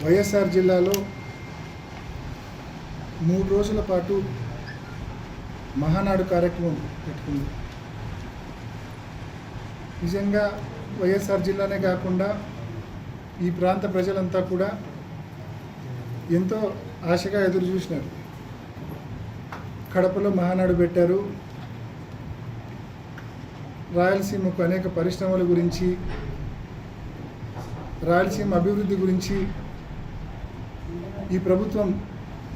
వైఎస్ఆర్ జిల్లాలో 3 రోజుల పాటు మహానాడు కార్యక్రమం పెట్టుకుంది. నిజంగా వైఎస్ఆర్ జిల్లానే కాకుండా ఈ ప్రాంత ప్రజలంతా కూడా ఎంతో ఆశగా ఎదురు చూసినారు. కడపలో మహానాడు పెట్టారు. రాయలసీమకు అనేక పరిశ్రమల గురించి, రాయలసీమ అభివృద్ధి గురించి ఈ ప్రభుత్వం,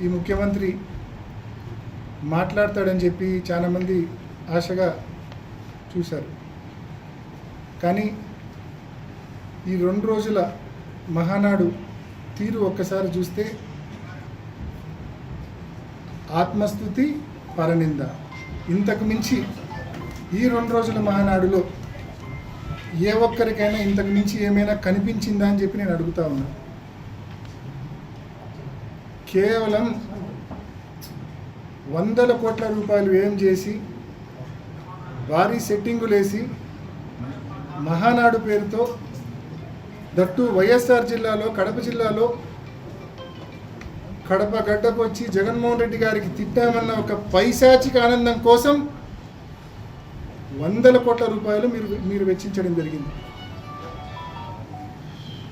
ఈ ముఖ్యమంత్రి మాట్లాడతాడని చెప్పి చాలామంది ఆశగా చూశారు. కానీ ఈ 2 రోజుల మహానాడు తీరు ఒక్కసారి చూస్తే ఆత్మస్తుతి, పరనింద. ఇంతకు మించి ఈ 2 రోజుల మహానాడులో ఏ ఒక్కరికైనా ఇంతకు మించి ఏమైనా కనిపించిందా అని చెప్పి నేను అడుగుతా ఉన్నా. కేవలం 100 కోట్ల రూపాయలు వ్యయం చేసి భారీ సెట్టింగులేసి మహానాడు పేరుతో, దట్టు వైఎస్ఆర్ జిల్లాలో, కడప జిల్లాలో కడప గడ్డకు వచ్చి జగన్మోహన్ రెడ్డి గారికి తిట్టామన్న ఒక పైశాచిక ఆనందం కోసం 100 కోట్ల రూపాయలు మీరు వెచ్చించడం జరిగింది.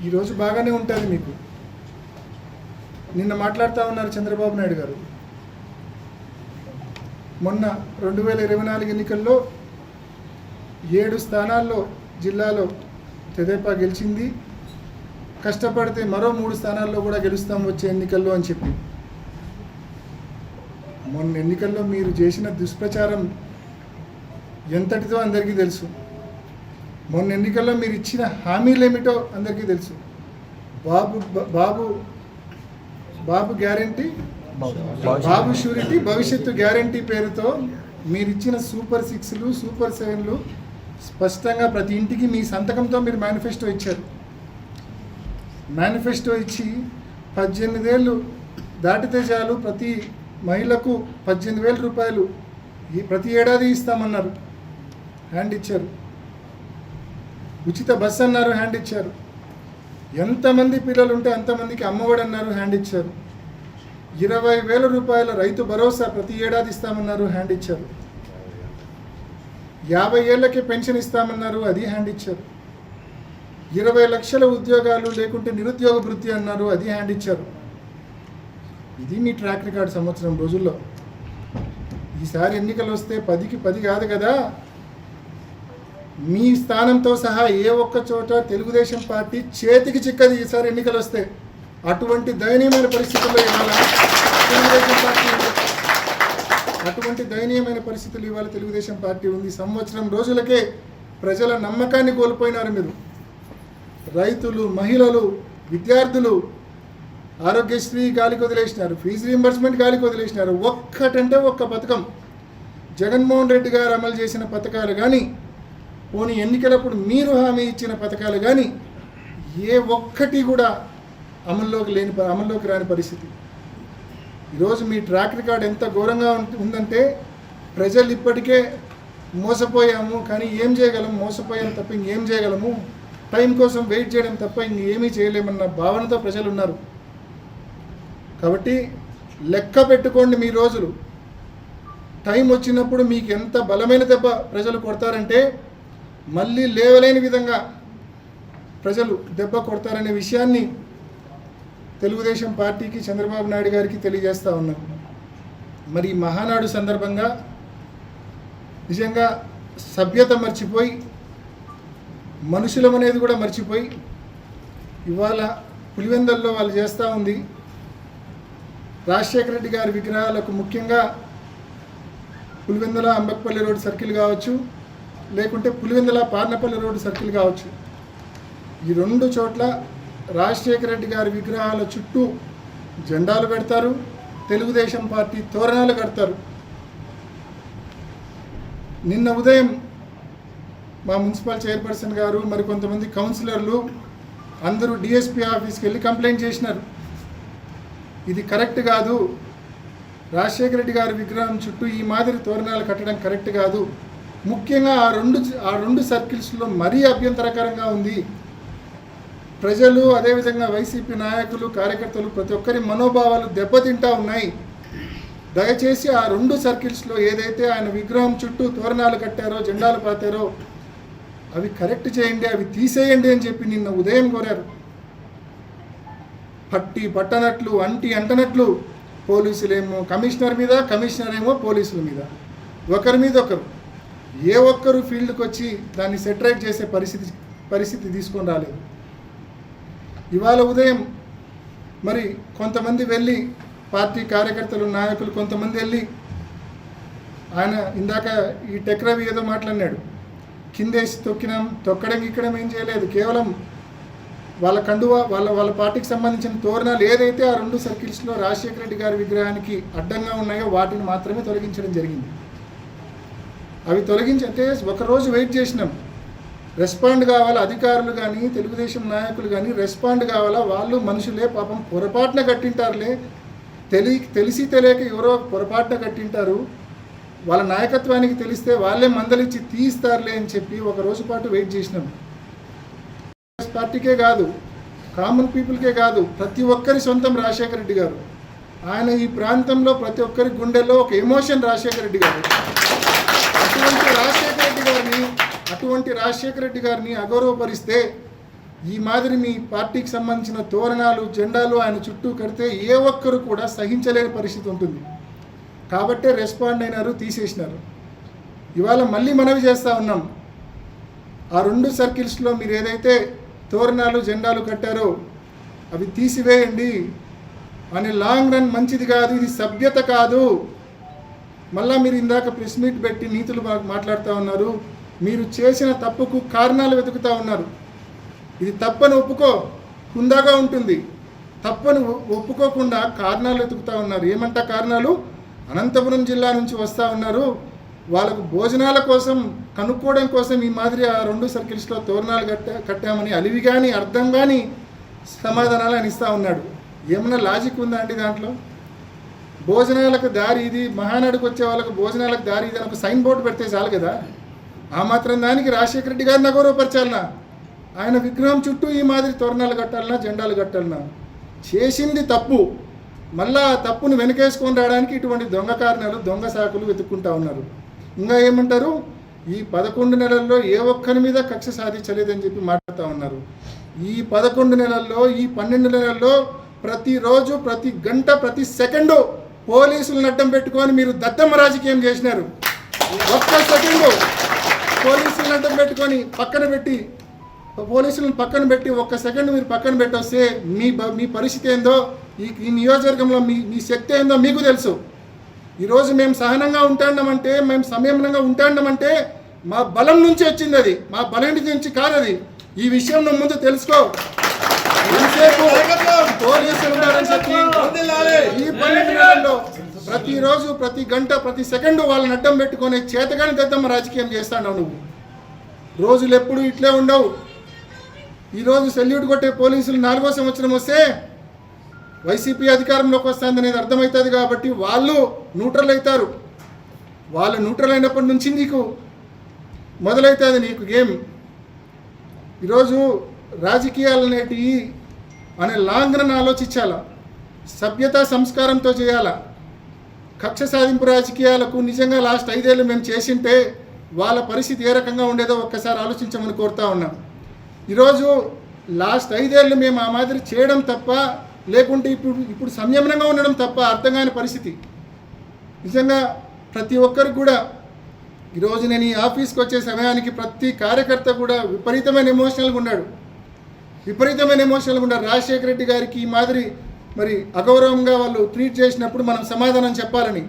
ఈరోజు బాగానే ఉంటుంది మీకు. నిన్న మాట్లాడుతూ ఉన్నారు చంద్రబాబు నాయుడు గారు. మొన్న 2024 ఎన్నికల్లో 7 స్థానాల్లో జిల్లాలో తెదేపా గెలిచింది. కష్టపడితే మరో 3 స్థానాల్లో కూడా గెలుస్తాం వచ్చే ఎన్నికల్లో అని చెప్పి. మొన్న ఎన్నికల్లో మీరు చేసిన దుష్ప్రచారం ఎంతటిదో అందరికీ తెలుసు. మొన్న ఎన్నికల్లో మీరు ఇచ్చిన హామీలు ఏమిటో అందరికీ తెలుసు. బాబు గ్యారంటీ, బాబు షూరిటీ, భవిష్యత్తు గ్యారంటీ పేరుతో మీరు ఇచ్చిన సూపర్ 6లు, సూపర్ 7లు స్పష్టంగా ప్రతి ఇంటికి మీ సంతకంతో మీరు మేనిఫెస్టో ఇచ్చారు. మేనిఫెస్టో ఇచ్చి 18 ఏళ్ళు దాటితే చాలు ప్రతి మహిళకు 18,000 రూపాయలు ప్రతి ఏడాది ఇస్తామన్నారు, హ్యాండ్ ఇచ్చారు. ఉచిత బస్ అన్నారు, హ్యాండ్ ఇచ్చారు. ఎంతమంది పిల్లలు ఉంటే అంతమందికి అమ్మఒడి అన్నారు, హ్యాండ్ ఇచ్చారు. 20,000 రూపాయల రైతు భరోసా ప్రతి ఏడాది ఇస్తామన్నారు, హ్యాండ్ ఇచ్చారు. 50 ఏళ్ళకే పెన్షన్ ఇస్తామన్నారు, అది హ్యాండ్ ఇచ్చారు. 20 లక్షల ఉద్యోగాలు లేకుంటే నిరుద్యోగ వృత్తి అన్నారు, అది హ్యాండ్ ఇచ్చారు. ఇది మీ ట్రాక్ రికార్డ్ సంవత్సరం రోజుల్లో. ఈసారి ఎన్నికలు వస్తే 10కి 10 కాదు కదా. మీ స్థానంతో సహా ఏ ఒక్క చోట తెలుగుదేశం పార్టీ చేతికి చిక్కది ఈసారి ఎన్నికలు వస్తే. అటువంటి దయనీయమైన పరిస్థితుల్లో ఇవాళ తెలుగుదేశం పార్టీ తెలుగుదేశం పార్టీ ఉంది. సంవత్సరం రోజులకే ప్రజల నమ్మకాన్ని కోల్పోయినారు మీరు. రైతులు, మహిళలు, విద్యార్థులు ఆరోగ్యశ్రీ గాలికి వదిలేసినారు, ఫీజు రీయింబర్స్మెంట్ గాలికి వదిలేసినారు. ఒక్కటంటే ఒక్క పథకం జగన్మోహన్ రెడ్డి గారు అమలు చేసిన పథకాలు కానీ, పోనీ ఎన్నికలప్పుడు మీరు హామీ ఇచ్చిన పథకాలు కానీ ఏ ఒక్కటి కూడా అమల్లోకి రాని పరిస్థితి. ఈరోజు మీ ట్రాక్ రికార్డ్ ఎంత ఘోరంగా ఉందంటే ప్రజలు ఇప్పటికే మోసపోయాము, కానీ ఏం చేయగలము, మోసపోయాము తప్ప ఇంకేం చేయగలము, టైం కోసం వెయిట్ చేయడం తప్ప ఇంకేమీ చేయలేమన్న భావనతో ప్రజలు ఉన్నారు. కాబట్టి లెక్క పెట్టుకోండి మీ రోజులు. టైం వచ్చినప్పుడు మీకు ఎంత బలమైన దెబ్బ ప్రజలు కొడతారంటే మళ్ళీ లేవలేని విధంగా ప్రజలు దెబ్బ కొడతారనే విషయాన్ని తెలుగుదేశం పార్టీకి, చంద్రబాబు నాయుడు గారికి తెలియజేస్తూ ఉన్నాం. మరి ఈ మహానాడు సందర్భంగా నిజంగా సభ్యత మర్చిపోయి, మనుషులం అనేది కూడా మర్చిపోయి ఇవాళ పులివెందల్లో వాళ్ళు చేస్తూ ఉంది. రాజశేఖర రెడ్డి గారి విగ్రహాలకు ముఖ్యంగా పులివెందల అంబక్పల్లి రోడ్ సర్కిల్ కావచ్చు, లేకుంటే పులివెందల పార్నపల్లి రోడ్ సర్కిల్ కావచ్చు, ఈ 2 చోట్ల రాజశేఖర రెడ్డి గారి విగ్రహాల చుట్టూ జెండాలు పెడతారు, తెలుగుదేశం పార్టీ తోరణాలు కడతారు. నిన్న ఉదయం మా మున్సిపల్ చైర్పర్సన్ గారు, మరి కొంతమంది కౌన్సిలర్లు అందరూ డిఎస్పీ ఆఫీస్కి వెళ్ళి కంప్లైంట్ చేసినారు. ఇది కరెక్ట్ కాదు, రాజశేఖర రెడ్డి గారి విగ్రహం చుట్టూ ఈ మాదిరి తోరణాలు కట్టడం కరెక్ట్ కాదు. ముఖ్యంగా ఆ రెండు సర్కిల్స్లో మరీ అభ్యంతరకరంగా ఉంది. ప్రజలు అదేవిధంగా వైసీపీ నాయకులు కార్యకర్తలు ప్రతి ఒక్కరి మనోభావాలు దెబ్బతింటా ఉన్నాయి. దయచేసి ఆ 2 సర్కిల్స్లో ఏదైతే ఆయన విగ్రహం చుట్టూ తోరణాలు కట్టారో జెండాలు పాతారో అవి కరెక్ట్ చేయండి, అవి తీసేయండి అని చెప్పి నిన్న ఉదయం కోరారు. పట్టి పట్టనట్లు అంటనట్లు పోలీసులేమో కమిషనర్ మీద, కమిషనర్ ఏమో పోలీసుల మీద, ఒకరి మీద ఒకరు ఏ ఒక్కరు ఫీల్డ్కి వచ్చి దాన్ని సెటరేట్ చేసే పరిస్థితి తీసుకొని రాలేదు. ఇవాళ ఉదయం మరి కొంతమంది వెళ్ళి పార్టీ కార్యకర్తలు నాయకులు కొంతమంది వెళ్ళి ఆయన ఇందాక ఈ టెక్రవి ఏదో మాట్లాడినాడు, కిందేసి తొక్కడం ఇక్కడం ఏం చేయలేదు. కేవలం వాళ్ళ కండువా వాళ్ళ పార్టీకి సంబంధించిన తోరణాలు ఏదైతే ఆ 2 సర్కిల్స్లో రాజశేఖర రెడ్డి గారి విగ్రహానికి అడ్డంగా ఉన్నాయో వాటిని మాత్రమే తొలగించడం జరిగింది. అవి తొలగించంటే ఒకరోజు వెయిట్ చేసినాం. రెస్పాండ్ కావాలా అధికారులు కానీ తెలుగుదేశం నాయకులు కానీ రెస్పాండ్ కావాలా. వాళ్ళు మనుషులే, పాపం పొరపాటున కట్టింటారులే, తెలిసి తెలియక ఎవరో పొరపాటున కట్టింటారు, వాళ్ళ నాయకత్వానికి తెలిస్తే వాళ్ళే మందలిచ్చి తీస్తారులే అని చెప్పి ఒక రోజు పాటు వెయిట్ చేసినాం. పార్టీకే కాదు, కామన్ పీపుల్కే కాదు, ప్రతి ఒక్కరి సొంతం రాజశేఖర రెడ్డి గారు. ఆయన ఈ ప్రాంతంలో ప్రతి ఒక్కరి గుండెల్లో ఒక ఎమోషన్ రాజశేఖర రెడ్డి గారు. అటువంటి రాజశేఖర రెడ్డి గారిని అగౌరవపరిస్తే ఈ మాదిరి మీ పార్టీకి సంబంధించిన తోరణాలు జెండాలు ఆయన చుట్టూ కడితే ఏ ఒక్కరు కూడా సహించలేని పరిస్థితి ఉంటుంది. కాబట్టే రెస్పాండ్ అయినారు, తీసేసినారు. ఇవాళ మళ్ళీ మనవి చేస్తూ ఉన్నాం, ఆ 2 సర్కిల్స్లో మీరు ఏదైతే తోరణాలు జెండాలు కట్టారో అవి తీసివేయండి. అని లాంగ్ రన్ మంచిది కాదు, ఇది సభ్యత కాదు. మళ్ళీ మీరు ఇందాక ప్రెస్ మీట్ పెట్టి నీతులు మాట్లాడుతూ ఉన్నారు, మీరు చేసిన తప్పుకు కారణాలు వెతుకుతూ ఉన్నారు. ఇది తప్పని ఒప్పుకో, హుందాగా ఉంటుంది. తప్పని ఒప్పుకోకుండా కారణాలు వెతుకుతూ ఉన్నారు. ఏమంట కారణాలు? అనంతపురం జిల్లా నుంచి వస్తూ ఉన్నారు, వాళ్ళకు భోజనాల కోసం కనుక్కోవడం కోసం ఈ మాదిరి ఆ 2 సర్కిల్స్లో తోరణాలు కట్టామని అలివి కానీ అర్థం కానీ సమాధానాలు అని ఇస్తూ ఉన్నాడు. ఏమన్నా లాజిక్ ఉందా అండి దాంట్లో? భోజనాలకు దారి ఇది, మహానాడుకు వచ్చే వాళ్ళకు భోజనాలకు దారి ఇది అని ఒక సైన్ బోర్డు పెడితే చాలు కదా. ఆ మాత్రం దానికి రాజశేఖర రెడ్డి గారిని అగౌరవపరచాలనా? ఆయన విగ్రహం చుట్టూ ఈ మాదిరి తోరణాలు కట్టాలన్నా జెండాలు కట్టాలన్నా? చేసింది తప్పు, మళ్ళా ఆ తప్పును వెనకేసుకొని రావడానికి ఇటువంటి దొంగ కారణాలు దొంగ సాకులు వెతుక్కుంటా ఉన్నారు. ఇంకా ఏమంటారు, ఈ 11 నెలల్లో ఏ ఒక్కరి మీద కక్ష సాధించలేదని చెప్పి మాట్లాడుతూ ఉన్నారు. ఈ 11 నెలల్లో ఈ 12 నెలల్లో ప్రతిరోజు ప్రతి గంట ప్రతి సెకండు పోలీసులను అడ్డం పెట్టుకొని మీరు దద్దమ్మ రాజకీయం చేసినారు. ఒక్క సెకండు పోలీసులను అడ్డం పెట్టుకొని పోలీసులను పక్కన పెట్టి ఒక్క సెకండ్ మీరు పక్కన పెట్టొస్తే మీ పరిస్థితి ఏందో, ఈ నియోజకవర్గంలో మీ శక్తి ఏందో మీకు తెలుసు. ఈరోజు మేము సహనంగా ఉంటాండమంటే, మేము సంయమనంగా ఉంటాండమంటే మా బలం నుంచి వచ్చింది, అది మా బలం నుంచి కాదు. అది ఈ విషయం నువ్వు ముందు తెలుసుకో. పోలీసులు ఉన్నారని చెప్పి ఈ 12 నెలల్లో ప్రతిరోజు ప్రతి గంట ప్రతి సెకండు వాళ్ళని అడ్డం పెట్టుకొని చేతగాని దద్దమ్మ రాజకీయం చేస్తాడు నువ్వు. రోజులు ఎప్పుడు ఇట్లే ఉండవు. ఈరోజు సెల్యూట్ కొట్టే పోలీసులు 4వ సంవత్సరం వస్తే వైసీపీ అధికారంలోకి వస్తుంది అనేది అర్థమవుతుంది కాబట్టి వాళ్ళు న్యూట్రల్ అవుతారు. వాళ్ళు న్యూట్రల్ అయినప్పటి నుంచి నీకు మొదలవుతుంది నీకు గేమ్. ఈరోజు రాజకీయాలు అనేటివి అనే లాంగ్ రన్ ఆలోచించాలా, సభ్యత సంస్కారంతో చేయాలా. కక్ష సాధింపు రాజకీయాలకు నిజంగా లాస్ట్ 5 ఏళ్ళు మేము చేసింటే వాళ్ళ పరిస్థితి ఏ రకంగా ఉండేదో ఒక్కసారి ఆలోచించమని కోరుతా ఉన్నాం. ఈరోజు లాస్ట్ 5 ఏళ్ళు మేము ఆ మాదిరి చేయడం తప్ప, లేకుంటే ఇప్పుడు సంయమనంగా ఉండడం తప్ప అర్థం కాని పరిస్థితి. నిజంగా ప్రతి ఒక్కరికి కూడా ఈరోజు నేను ఈ ఆఫీస్కి వచ్చే సమయానికి ప్రతి కార్యకర్త కూడా విపరీతమైన ఎమోషనల్గా ఉన్నాడు. రాజశేఖర రెడ్డి గారికి ఈ మాదిరి మరి అగౌరవంగా వాళ్ళు ట్రీట్ చేసినప్పుడు మనం సమాధానం చెప్పాలని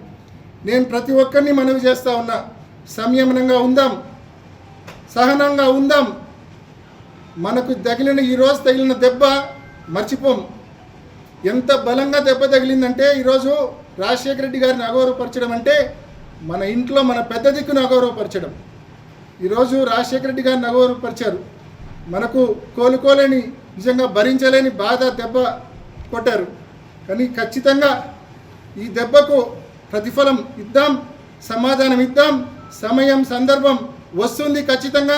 నేను ప్రతి ఒక్కరిని మనవి చేస్తూ ఉన్నా. సంయమనంగా ఉందాం, సహనంగా ఉందాం. మనకు ఈరోజు తగిలిన దెబ్బ మర్చిపోం. ఎంత బలంగా దెబ్బ తగిలిందంటే ఈరోజు రాజశేఖర రెడ్డి గారిని అగౌరవపరచడం అంటే మన ఇంట్లో మన పెద్ద దిక్కును అగౌరవపరచడం. ఈరోజు రాజశేఖర రెడ్డి గారిని అగౌరవపరిచారు. మనకు కోలుకోలేని నిజంగా భరించలేని బాధ దెబ్బ కొట్టారు. కానీ ఖచ్చితంగా ఈ దెబ్బకు ప్రతిఫలం ఇద్దాం, సమాధానం ఇద్దాం. సమయం సందర్భం వస్తుంది ఖచ్చితంగా.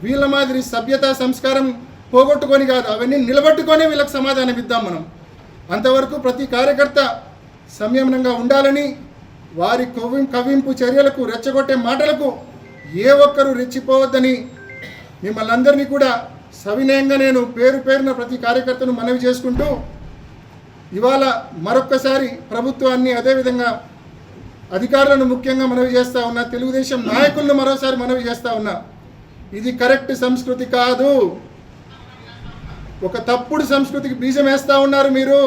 వీళ్ళ మాదిరి సభ్యత సంస్కారం పోగొట్టుకొని కాదు, అవన్నీ నిలబెట్టుకొని వీళ్ళకి సమాధానం ఇద్దాం మనం. అంతవరకు ప్రతి కార్యకర్త సంయమనంగా ఉండాలని, వారి కవింపు చర్యలకు, రెచ్చగొట్టే మాటలకు ఏ ఒక్కరూ రెచ్చిపోవద్దని మిమ్మల్ని అందరినీ కూడా సవినయంగా నేను పేరు పేరున ప్రతి కార్యకర్తను మనవి చేసుకుంటూ, ఇవాళ మరొక్కసారి ప్రభుత్వాన్ని, అదేవిధంగా అధికారులను ముఖ్యంగా మనవి చేస్తూ ఉన్నా, తెలుగుదేశం నాయకులను మరోసారి మనవి చేస్తూ ఉన్నా, ఇది కరెక్ట్ సంస్కృతి కాదు. ఒక తప్పుడు సంస్కృతికి బీజం వేస్తూ ఉన్నారు మీరు.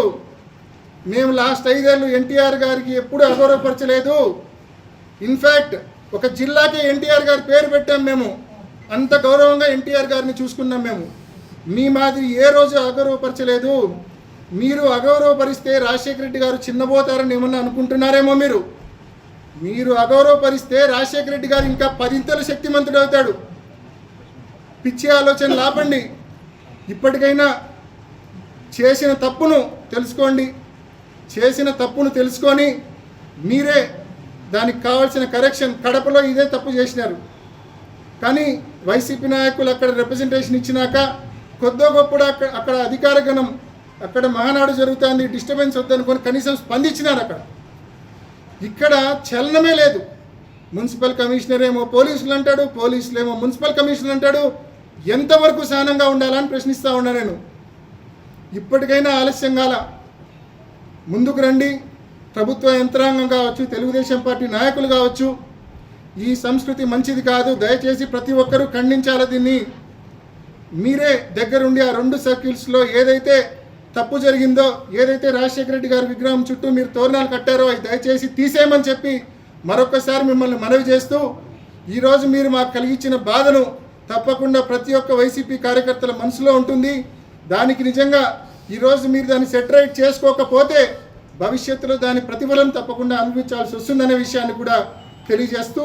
మేము లాస్ట్ 5 ఏళ్ళు ఎన్టీఆర్ గారికి ఎప్పుడూ అగౌరవపరచలేదు. ఇన్ఫ్యాక్ట్ ఒక జిల్లాకే ఎన్టీఆర్ గారి పేరు పెట్టాం మేము. అంత గౌరవంగా ఎన్టీఆర్ గారిని చూసుకున్నాం మేము. మీ మాదిరి ఏ రోజు అగౌరవపరచలేదు. మీరు అగౌరవపరిస్తే రాజశేఖర రెడ్డి గారు చిన్నబోతారని ఏమన్నా అనుకుంటున్నారేమో మీరు. మీరు అగౌరవపరిస్తే రాజశేఖర రెడ్డి గారు ఇంకా 10 శక్తిమంతుడు అవుతాడు. పిచ్చి ఆలోచనలు ఆపండి. ఇప్పటికైనా చేసిన తప్పును తెలుసుకోండి. చేసిన తప్పును తెలుసుకొని మీరే దానికి కావాల్సిన కరెక్షన్. కడపలో ఇదే తప్పు చేసినారు, కానీ వైసీపీ నాయకులు అక్కడ రిప్రజెంటేషన్ ఇచ్చినాక కొద్దో గొప్పడు అక్కడ అధికార గణం, అక్కడ మహానాడు జరుగుతుంది, డిస్టర్బెన్స్ వద్దనుకొని కనీసం స్పందించినారు. అక్కడ ఇక్కడ చలనమే లేదు. మున్సిపల్ కమిషనర్ ఏమో పోలీసులు అంటాడు, పోలీసులు ఏమో మున్సిపల్ కమిషనర్ అంటాడు. ఎంతవరకు సహనంగా ఉండాలని ప్రశ్నిస్తూ ఉన్నా నేను. ఇప్పటికైనా ఆలస్యం కాల, ముందుకు రండి. ప్రభుత్వ యంత్రాంగం కావచ్చు, తెలుగుదేశం పార్టీ నాయకులు కావచ్చు, ఈ సంస్కృతి మంచిది కాదు. దయచేసి ప్రతి ఒక్కరూ ఖండించాలి దీన్ని. మీరే దగ్గరుండి ఆ 2 సర్కిల్స్లో ఏదైతే తప్పు జరిగిందో, ఏదైతే రాజశేఖర రెడ్డి గారి విగ్రహం చుట్టూ మీరు తోరణాలు కట్టారో అది దయచేసి తీసేయమని చెప్పి మరొకసారి మిమ్మల్ని మనవి చేస్తూ, ఈరోజు మీరు మాకు కలిగించిన బాధను తప్పకుండా ప్రతి ఒక్క వైసీపీ కార్యకర్తల మనసులో ఉంటుంది. దానికి నిజంగా ఈరోజు మీరు దాన్ని సెటరైట్ చేసుకోకపోతే భవిష్యత్తులో దాని ప్రతిఫలం తప్పకుండా అనుభవించాల్సి వస్తుందనే విషయాన్ని కూడా తెలియజేస్తూ